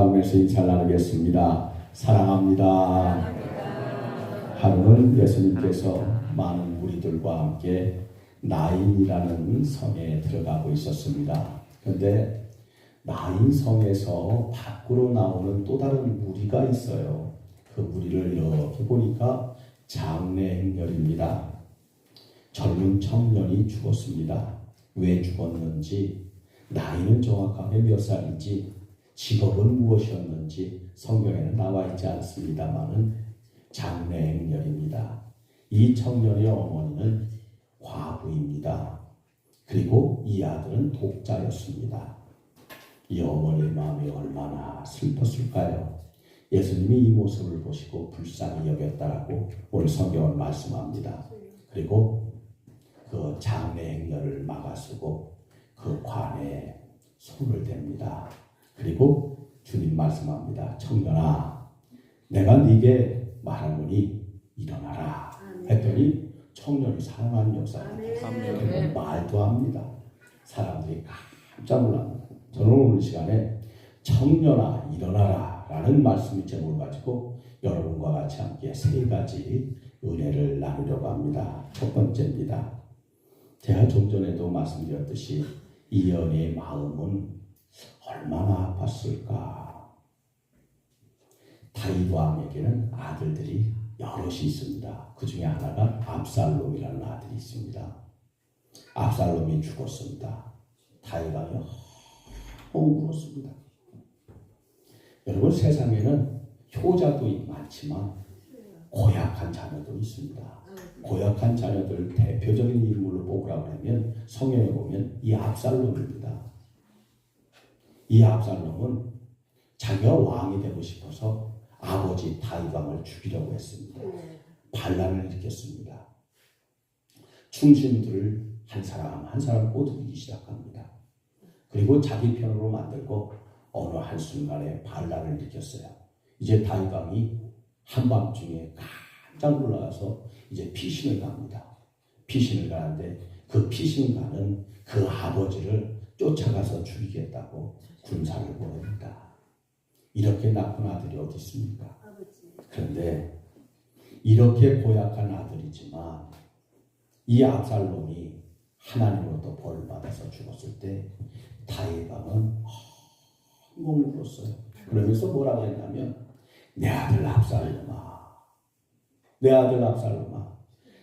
기도하면서 인사를 나누겠습니다. 사랑합니다. 하루는 예수님께서 많은 무리들과 함께 나인이라는 성에 들어가고 있었습니다. 그런데 나인 성에서 밖으로 나오는 또 다른 무리가 있어요. 그 무리를 이렇게 보니까 장례행렬입니다. 젊은 청년이 죽었습니다. 왜 죽었는지, 나이는 정확하게 몇 살인지, 직업은 무엇이었는지 성경에는 나와 있지 않습니다만은 장례행렬입니다. 이 청년의 어머니는 과부입니다. 그리고 이 아들은 독자였습니다. 이 어머니의 마음이 얼마나 슬펐을까요? 예수님이 이 모습을 보시고 불쌍히 여겼다라고 오늘 성경은 말씀합니다. 그리고 그 장례행렬을 막아서고 그 관에 손을 댑니다. 그리고 주님 말씀합니다. 청년아, 내가 네게 말하노니 일어나라 했더니 청년이 살아나는 역사입니다. 그리고 말도 합니다. 사람들이 깜짝 놀랍니다. 저는 오늘 시간에 청년아 일어나라 라는 말씀의 제목을 가지고 여러분과 같이 함께 세 가지 은혜를 나누려고 합니다. 첫 번째입니다. 제가 좀 전에도 말씀드렸듯이 이 연의 마음은 얼마나 아팠을까. 다윗 왕에게는 아들들이 여럿이 있습니다. 그 중에 하나가 압살롬이라는 아들이 있습니다. 압살롬이 죽었습니다. 다윗 왕이 너무 울었습니다. 여러분, 세상에는 효자도 많지만 고약한 자녀도 있습니다. 고약한 자녀들 대표적인 인물로 뽑으라고 하면 성경에 보면 이 압살롬입니다. 이 압살롬은 자기가 왕이 되고 싶어서 아버지 다윗 왕을 죽이려고 했습니다. 반란을 일으켰습니다. 충신들을 한 사람 한 사람 꼬드기기 시작합니다. 그리고 자기 편으로 만들고 어느 한순간에 반란을 일으켰어요. 이제 다윗 왕이 한밤중에 깜짝 놀라서 이제 피신을 갑니다. 피신을 가는데 그 피신 가는 그 아버지를 쫓아가서 죽이겠다고 군사를 보냅니다. 이렇게 나쁜 아들이 어디 있습니까? 그런데 이렇게 고약한 아들이지만 이 압살롬이 하나님으로부터 벌을 받아서 죽었을 때 다윗 왕은 엉엉 울었어요. 그러면서 뭐라고 했냐면 내 아들 압살롬아, 내 아들 압살롬아,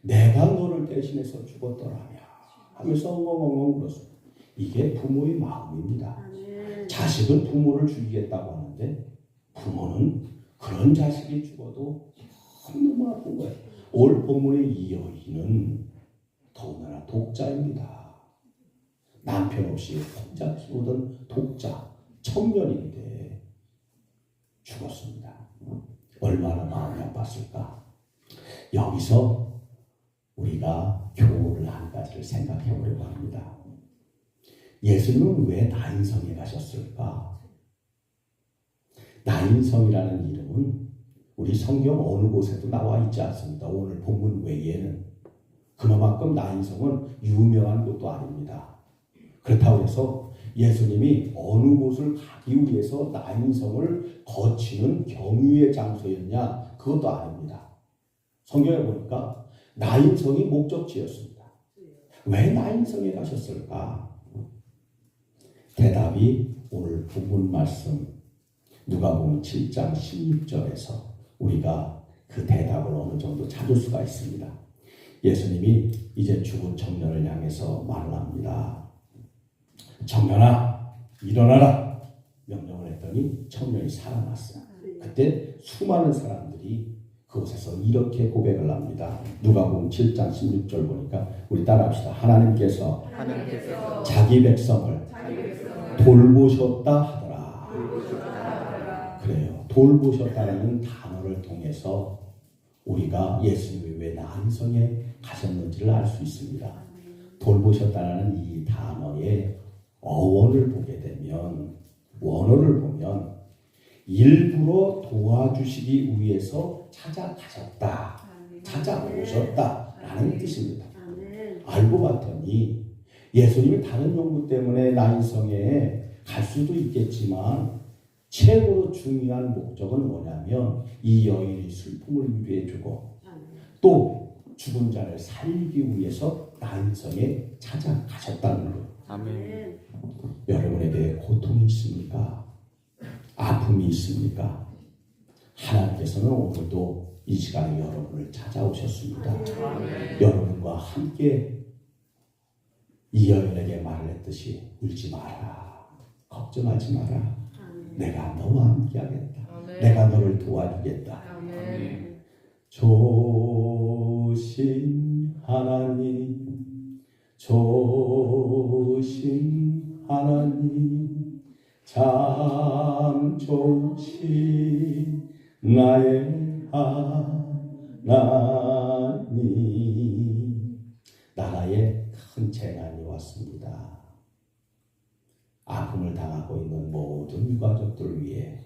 내가 너를 대신해서 죽었더라면 하면서 엉엉 울었어요. 이게 부모의 마음입니다. 자식은 부모를 죽이겠다고 하는데 부모는 그런 자식이 죽어도 너무 아픈 거예요. 오늘 본문의 이 여인은 더군다나 독자입니다. 남편 없이 혼자 키우던 독자, 청년인데 죽었습니다. 얼마나 마음이 아팠을까. 여기서 우리가 교훈을 한 가지를 생각해 보려고 합니다. 예수님은 왜 나인성에 가셨을까? 나인성이라는 이름은 우리 성경 어느 곳에도 나와 있지 않습니다. 오늘 본문 외에는. 그만큼 나인성은 유명한 곳도 아닙니다. 그렇다고 해서 예수님이 어느 곳을 가기 위해서 나인성을 거치는 경유의 장소였냐? 그것도 아닙니다. 성경에 보니까 나인성이 목적지였습니다. 왜 나인성에 가셨을까? 대답이 오늘 본문 말씀 누가복음 7장 16절에서 우리가 그 대답을 어느 정도 찾을 수가 있습니다. 예수님이 이제 죽은 청년을 향해서 말을 합니다. 청년아 일어나라 명령을 했더니 청년이 살아났어요. 그때 수많은 사람들이 그곳에서 이렇게 고백을 합니다. 누가복음 7장 16절 보니까 우리 따라합시다. 하나님께서 자기 백성을 돌보셨다 하더라. 그래요. 돌보셨다는 단어를 통해서 우리가 예수님이 왜 나인성에 가셨는지를 알 수 있습니다. 돌보셨다는 이 단어의 어원을 보게 되면, 원어를 보면 일부러 도와주시기 위해서 찾아가셨다, 찾아오셨다라는 뜻입니다. 알고 봤더니 예수님이 다른 용구 때문에 나인성에 갈 수도 있겠지만 최고로 중요한 목적은 뭐냐면 이 여인의 슬픔을 위로해주고 또 죽은 자를 살리기 위해서 난성에 찾아가셨다는 거예요. 아멘. 여러분에게 고통이 있습니까? 아픔이 있습니까? 하나님께서는 오늘도 이 시간에 여러분을 찾아오셨습니다. 아멘. 여러분과 함께 이 여인에게 말을 했듯이 울지 마라, 걱정하지 마라, 내가 너와 함께 하겠다, 내가 너를 도와주겠다. 아멘. 조신 하나님, 조신 하나님, 참 좋으신 나의 하나님. 나라에 큰 재난이 왔습니다. 아픔을 당하고 있는 모든 유가족들을 위해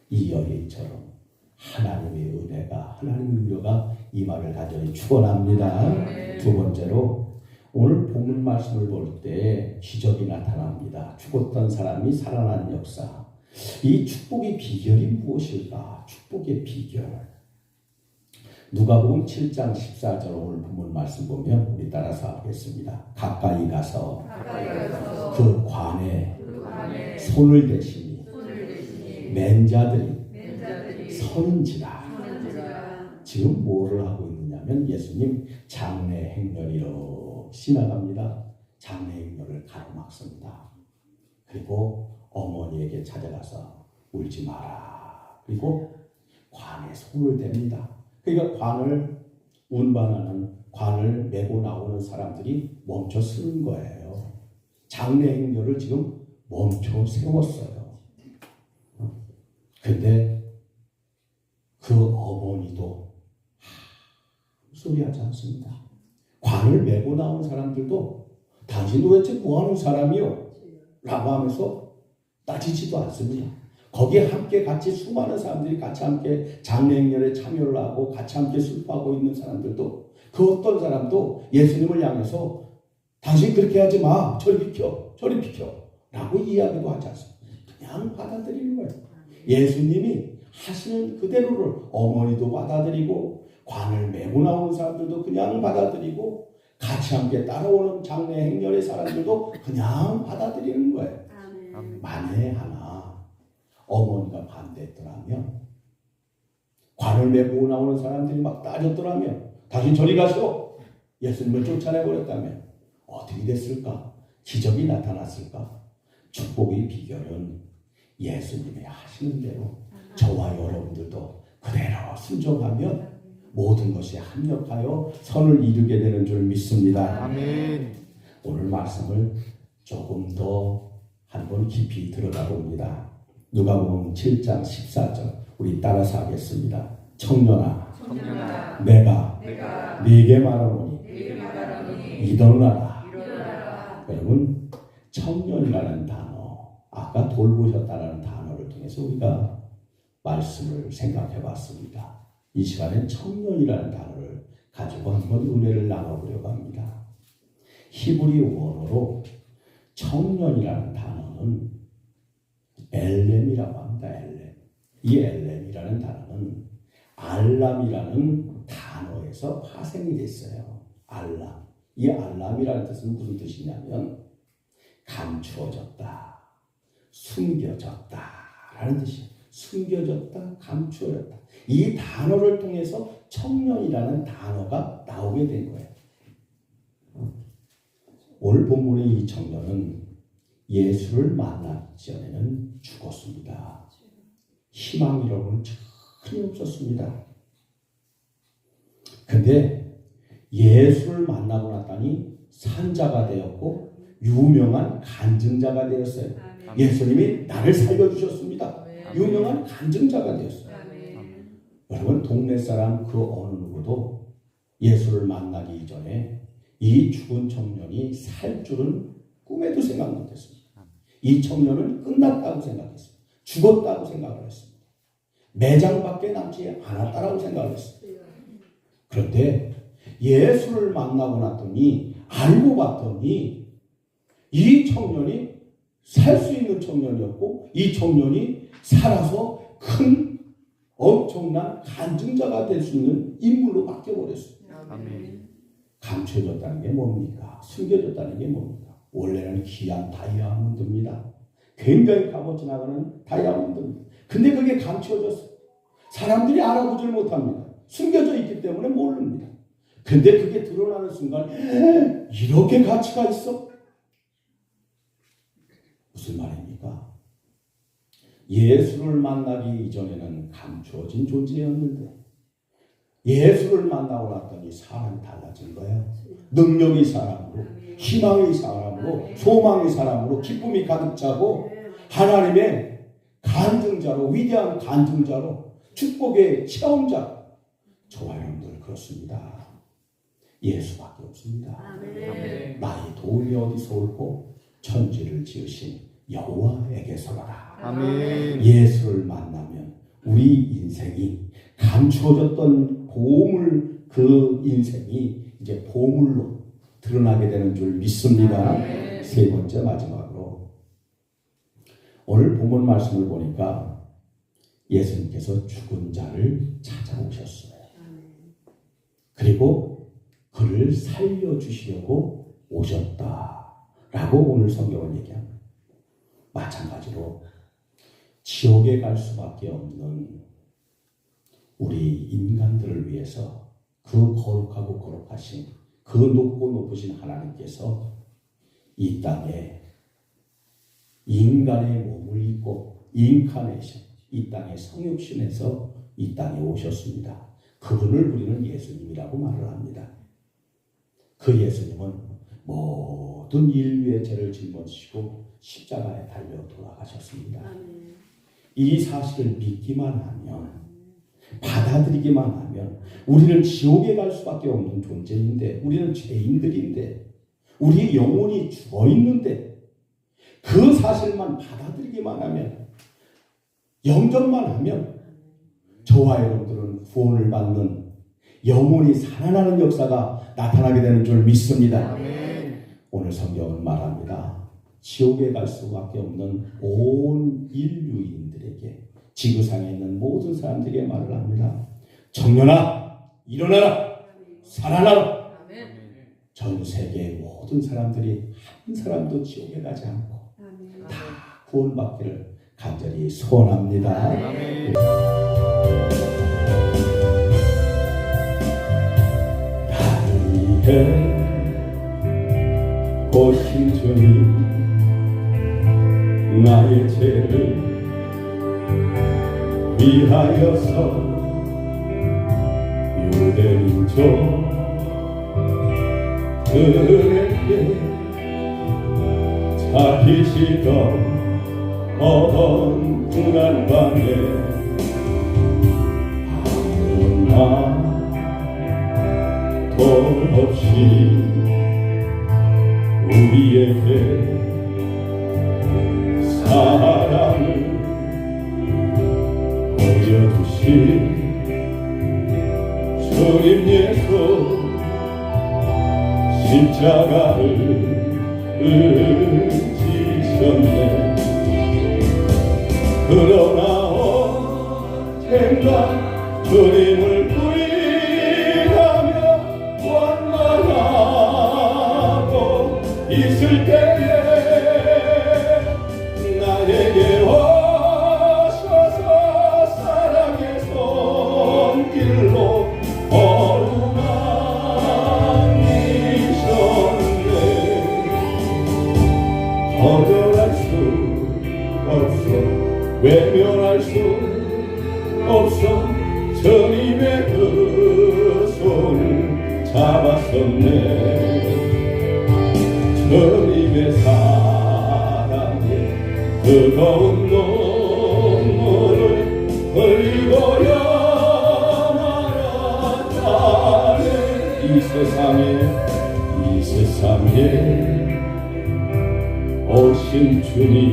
이 여인처럼 하나님의 은혜가, 하나님의 위로가 임하길 간절히 축원합니다. 두 번째로 오늘 본문 말씀을 볼 때 기적이 나타납니다. 죽었던 사람이 살아난 역사. 이 축복의 비결이 무엇일까? 축복의 비결. 누가복음 7장 14절 오늘 본문 말씀 보면 우리 따라서 하겠습니다. 가까이 가서 그 관에 손을 대시니 맨 자들이 서는지라. 지금 뭐를 하고 있느냐면 예수님 장례 행렬이로 지나갑니다. 장례 행렬을 가로막습니다. 그리고 어머니에게 찾아가서 울지 마라. 그리고 관에 손을 댑니다. 그러니까 관을 운반하는, 관을 메고 나오는 사람들이 멈춰 서는 거예요. 장례 행렬을 지금 멈춰 세웠어요. 근데 그 어머니도 소리하지 않습니다. 관을 메고 나온 사람들도 당신 도대체 뭐하는 사람이요? 라고 하면서 따지지도 않습니다. 거기에 함께 같이 수많은 사람들이 같이 함께 장례 행렬에 참여를 하고 같이 함께 슬퍼하고 있는 사람들도, 그 어떤 사람도 예수님을 향해서 당신 그렇게 하지 마, 저리 비켜, 저리 비켜 라고 이야기도 하지 않습니다. 그냥 받아들이는 거예요. 예수님이 하시는 그대로를 어머니도 받아들이고 관을 메고 나오는 사람들도 그냥 받아들이고 같이 함께 따라오는 장례 행렬의 사람들도 그냥 받아들이는 거예요. 만에 하나 어머니가 반대했더라면, 관을 메고 나오는 사람들이 막 따졌더라면, 당신 저리 가시오, 예수님을 쫓아내버렸다면 어떻게 됐을까? 기적이 나타났을까? 축복의 비결은 예수님이 하시는 대로 저와 여러분들도 그대로 순종하면 모든 것이 합력하여 선을 이루게 되는 줄 믿습니다. 아멘. 오늘 말씀을 조금 더 한번 깊이 들어가 봅니다. 누가복음 7장 14절 우리 따라서 하겠습니다. 청년아, 내가 네게 말하노니 일어나라. 여러분, 청년이라는 단어, 아까 돌보셨다라는 단어를 통해서 우리가 말씀을 생각해 봤습니다. 이 시간엔 청년이라는 단어를 가지고 한번 은혜를 나눠보려고 합니다. 히브리 원어로 청년이라는 단어는 엘렘이라고 합니다. 엘렘. 이 엘렘이라는 단어는 알람이라는 단어에서 파생이 됐어요. 알람. 이 알람이라는 뜻은 무슨 뜻이냐면 감추어졌다, 숨겨졌다라는 뜻이에요. 숨겨졌다, 감추어졌다. 이 단어를 통해서 청년이라는 단어가 나오게 된 거예요. 오늘 본문의 이 청년은 예수를 만나기 전에는 죽었습니다. 희망이라고는 전혀 없었습니다. 근데 예수를 만나고 났더니 산자가 되었고 유명한 간증자가 되었어요. 예수님이 나를 살려주셨습니다. 유명한 간증자가 되었어요. 여러분, 동네 사람 그 어느 누구도 예수를 만나기 이전에 이 죽은 청년이 살 줄은 꿈에도 생각 못했습니다. 이 청년은 끝났다고 생각했습니다. 죽었다고 생각을 했습니다. 매장밖에 남지 않았다라고 생각을 했습니다. 그런데 예수를 만나고 났더니, 알고 봤더니 이 청년이 살 수 있는 청년이었고, 이 청년이 살아서 큰 엄청난 간증자가 될 수 있는 인물로 바뀌어버렸어요. 아멘. 감춰졌다는 게 뭡니까? 숨겨졌다는 게 뭡니까? 원래는 귀한 다이아몬드입니다. 굉장히 값어치 나가는 다이아몬드입니다. 근데 그게 감춰졌어요. 사람들이 알아보질 못합니다. 숨겨져 있기 때문에 모릅니다. 근데 그게 드러나는 순간 이렇게 가치가 있어? 무슨 말입니까? 예수를 만나기 이전에는 감추어진 존재였는데 예수를 만나고 났더니 사람이 달라진 거예요. 능력의 사람으로, 희망의 사람으로, 소망의 사람으로 기쁨이 가득 차고 하나님의 간증자로, 위대한 간증자로, 축복의 체험자. 저와 여러분들 그렇습니다. 예수밖에 없습니다. 아멘. 나의 도움이 어디서 올고 천지를 지으신 여호와에게서라. 아멘. 예수를 만나면 우리 인생이 감추어졌던 보물, 그 인생이 이제 보물로 드러나게 되는 줄 믿습니다. 아멘. 세 번째 마지막으로 오늘 본문 말씀을 보니까 예수님께서 죽은 자를 찾아오셨어요. 그리고 그를 살려주시려고 오셨다라고 오늘 성경은 얘기합니다. 마찬가지로 지옥에 갈 수밖에 없는 우리 인간들을 위해서 그 거룩하고 거룩하신 그 높고 높으신 하나님께서 이 땅에 인간의 몸을 입고 인카네이션, 이 땅에 성육신에서 이 땅에 오셨습니다. 그분을 우리는 예수님이라고 말을 합니다. 그 예수님은 모든 인류의 죄를 짊어지시고 십자가에 달려 돌아가셨습니다. 이 사실을 믿기만 하면, 받아들이기만 하면 우리는 지옥에 갈 수밖에 없는 존재인데, 우리는 죄인들인데, 우리의 영혼이 죽어있는데 그 사실만 받아들이기만 하면, 영접만 하면 저와 여러분들은 구원을 받는 영혼이 살아나는 역사가 나타나게 되는 줄 믿습니다. 아멘. 오늘 성경은 말합니다. 지옥에 갈 수밖에 없는 온 인류인들에게, 지구상에 있는 모든 사람들에게 말을 합니다. 청년아, 일어나라, 살아나라. 아멘. 전 세계의 모든 사람들이 한 사람도 지옥에 가지 않고 다 구원받기를 간절히 소원합니다. 아멘. 나를 위해 오신 주님, 나의 죄를 위하여서 유대민족들에게 잡히시던 어두운 밤에 아무나 돈 없이 우리에게 사랑을 보여주신 주님 예수, 십자가를 지셨네. 그러나 언젠가 주님을 부인하며 원망하고 있을 때에 나에게 오셔서 사랑의 손길로 어루만지셨네. 거절할 수 없어, 외면할 수 없어, 주님의 그 손을 잡았었네. 주님의 사랑에 뜨거운 눈물을 흘리고야 말았다네. 이 세상에 오신 주님,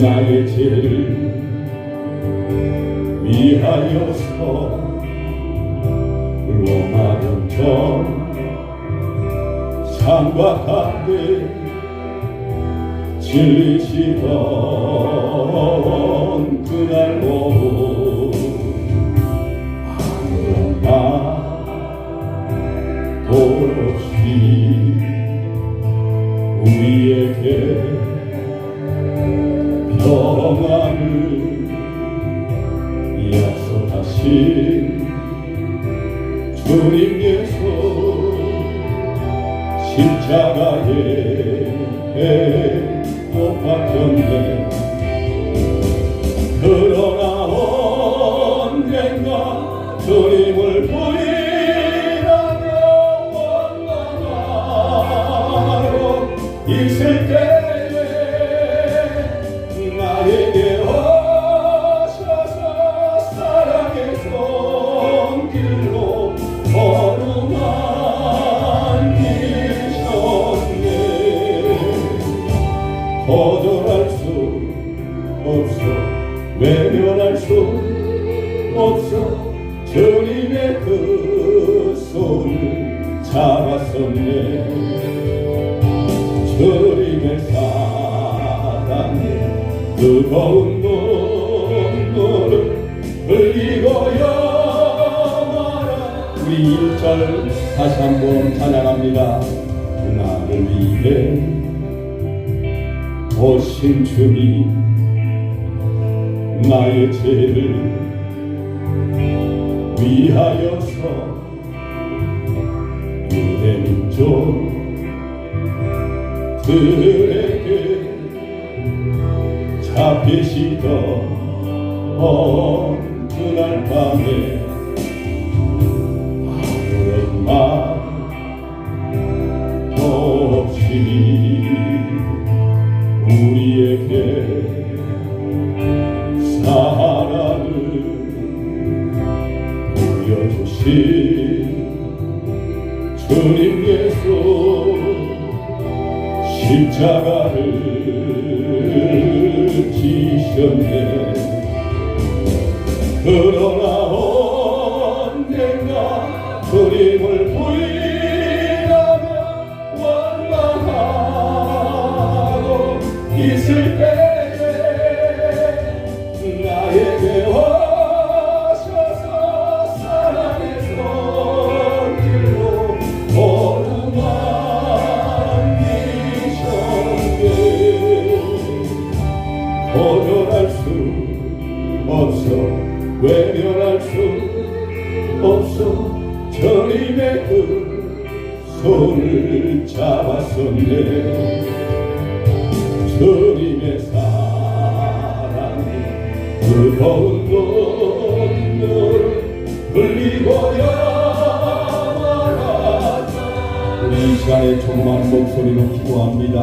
나의 죄를 위하여서 로마 병정 산과 같게 질리시던 그날 오후 아무런 말도 없이 우리에게 평안을 약속하신 주님께서 십자가에 못 박혔네. 그러나 언젠가 주님을 부인하며 원망하러 있을 때에 나에게 오셔서 사랑의 손길로 어루만지셨네. 거절할 수 없어, 외면할 수 없어. 주님의 그 손을 잡았었네. 주님의 사랑에 뜨거운 눈물을 흘리고야 말아. 우리 1절 다시 한번 찬양합니다. 나를 위해 오신 주님, 나의 죄를 위하여서 유대 민족들에게 잡히시던 그날 밤에 아무런 말도 없이 우리에게 사랑을 보여주신 주님께서 십자가를 지셨네. 그러나 언젠가 주님을 부인하며 원망하고 있을 때에 나에게 오셔서 사랑의 손길로 어루만지셨네. 거절할 수 없어, 외면할 수 없어. 주님의 그 손을 잡았었네. 주님의 사랑이 뜨거운 눈물을 흘리고야 말았다. 우리 이 시간에 조그만 목소리로 기도합니다.